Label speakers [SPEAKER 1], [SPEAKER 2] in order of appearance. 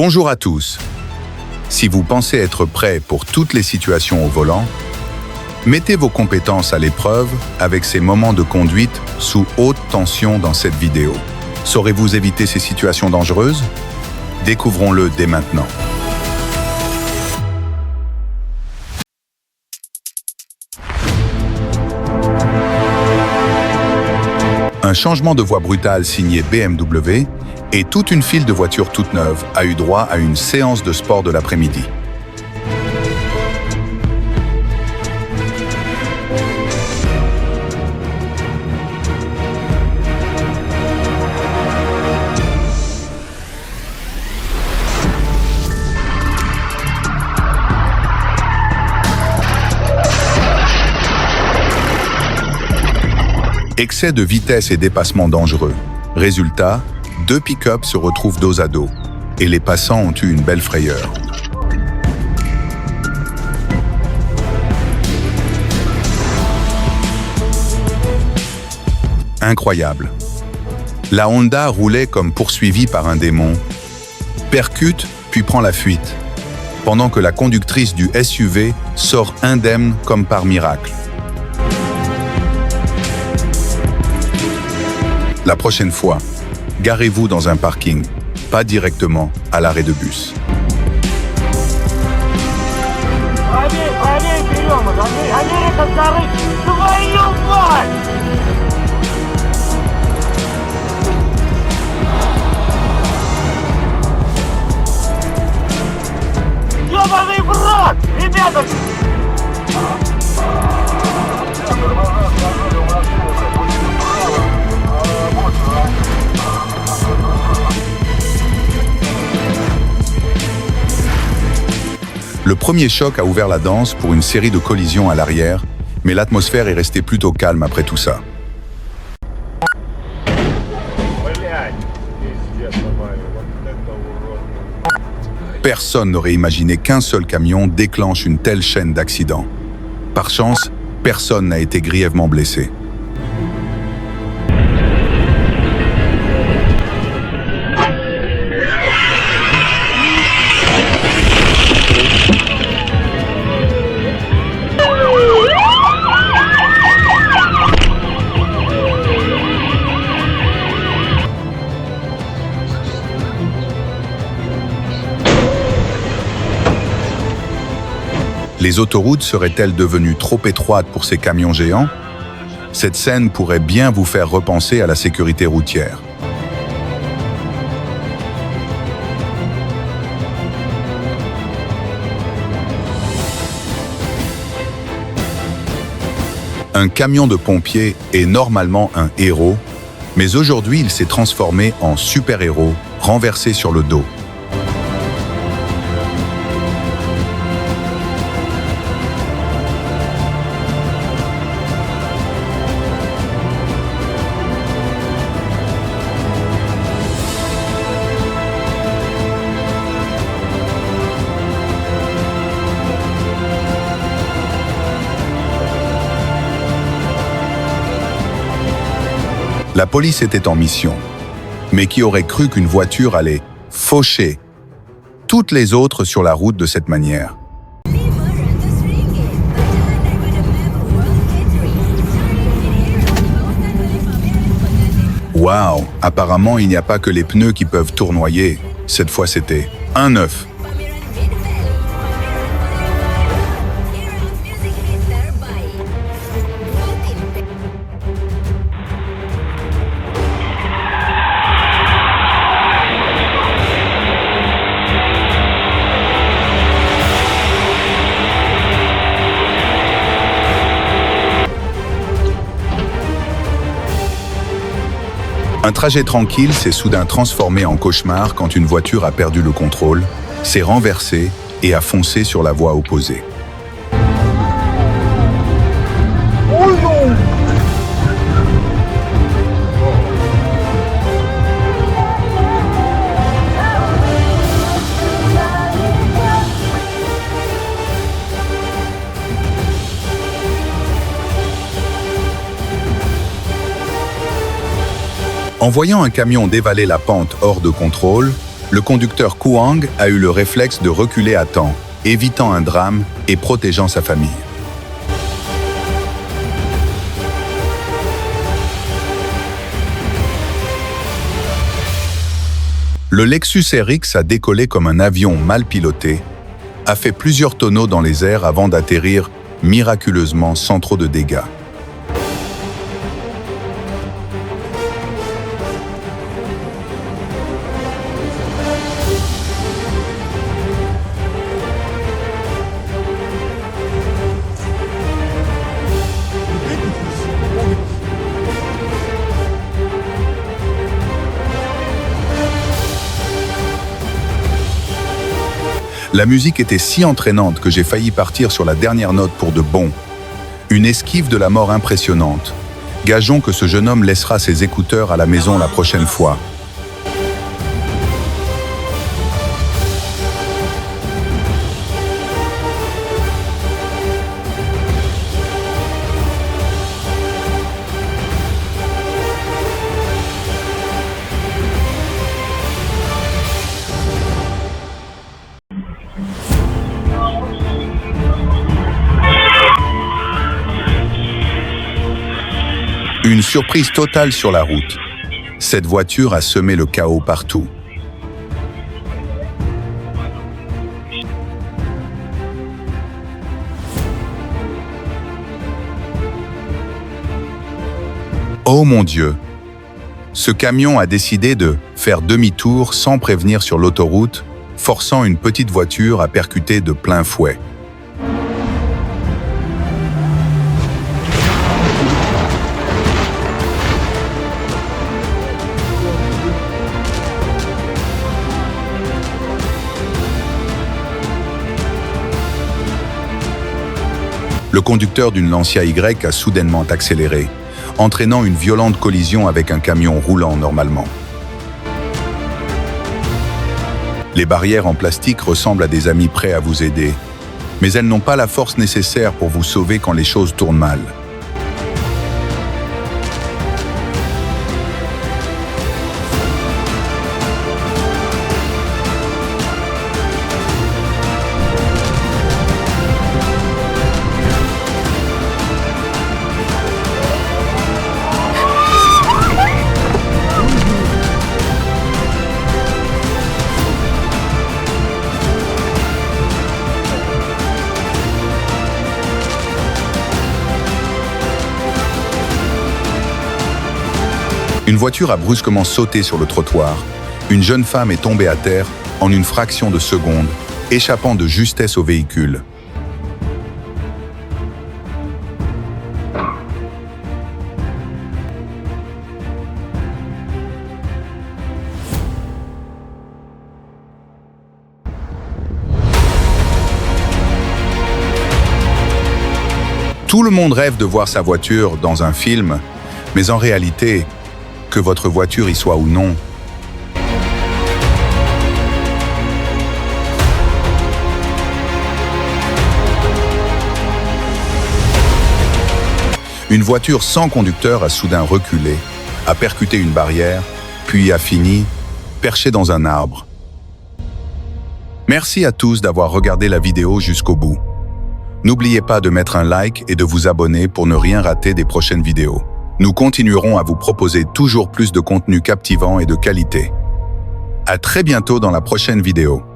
[SPEAKER 1] Bonjour à tous. Si vous pensez être prêt pour toutes les situations au volant, mettez vos compétences à l'épreuve avec ces moments de conduite sous haute tension dans cette vidéo. Saurez-vous éviter ces situations dangereuses? Découvrons-le dès maintenant. Un changement de voie brutal signé BMW et toute une file de voitures toutes neuves a eu droit à une séance de sport de l'après-midi. Excès de vitesse et dépassement dangereux. Résultat, deux pick-up se retrouvent dos à dos et les passants ont eu une belle frayeur. Incroyable. La Honda roulait comme poursuivie par un démon, percute puis prend la fuite, pendant que la conductrice du SUV sort indemne comme par miracle. La prochaine fois, garez-vous dans un parking, pas directement à l'arrêt de bus. Le premier choc a ouvert la danse pour une série de collisions à l'arrière, mais l'atmosphère est restée plutôt calme après tout ça. Personne n'aurait imaginé qu'un seul camion déclenche une telle chaîne d'accidents. Par chance, personne n'a été grièvement blessé. Les autoroutes seraient-elles devenues trop étroites pour ces camions géants? Cette scène pourrait bien vous faire repenser à la sécurité routière. Un camion de pompiers est normalement un héros, mais aujourd'hui il s'est transformé en super-héros, renversé sur le dos. La police était en mission, mais qui aurait cru qu'une voiture allait faucher toutes les autres sur la route de cette manière? Waouh! Apparemment, il n'y a pas que les pneus qui peuvent tournoyer. Cette fois, c'était un œuf. Un trajet tranquille s'est soudain transformé en cauchemar quand une voiture a perdu le contrôle, s'est renversée et a foncé sur la voie opposée. En voyant un camion dévaler la pente hors de contrôle, Le conducteur Kuang a eu le réflexe de reculer à temps, évitant un drame et protégeant sa famille. Le Lexus RX a décollé comme un avion mal piloté, a fait plusieurs tonneaux dans les airs avant d'atterrir miraculeusement sans trop de dégâts. La musique était si entraînante que j'ai failli partir sur la dernière note pour de bon. Une esquive de la mort impressionnante. Gageons que ce jeune homme laissera ses écouteurs à la maison la prochaine fois. Une surprise totale sur la route. Cette voiture a semé le chaos partout. Oh mon Dieu! Ce camion a décidé de faire demi-tour sans prévenir sur l'autoroute, forçant une petite voiture à percuter de plein fouet. Le conducteur d'une Lancia Y a soudainement accéléré, entraînant une violente collision avec un camion roulant normalement. Les barrières en plastique ressemblent à des amis prêts à vous aider, mais elles n'ont pas la force nécessaire pour vous sauver quand les choses tournent mal. Une voiture a brusquement sauté sur le trottoir. Une jeune femme est tombée à terre en une fraction de seconde, échappant de justesse au véhicule. Tout le monde rêve de voir sa voiture dans un film, mais en réalité, que votre voiture y soit ou non, une voiture sans conducteur a soudain reculé, a percuté une barrière, puis a fini perché dans un arbre. Merci à tous d'avoir regardé la vidéo jusqu'au bout. N'oubliez pas de mettre un like et de vous abonner pour ne rien rater des prochaines vidéos. Nous continuerons à vous proposer toujours plus de contenu captivant et de qualité. À très bientôt dans la prochaine vidéo.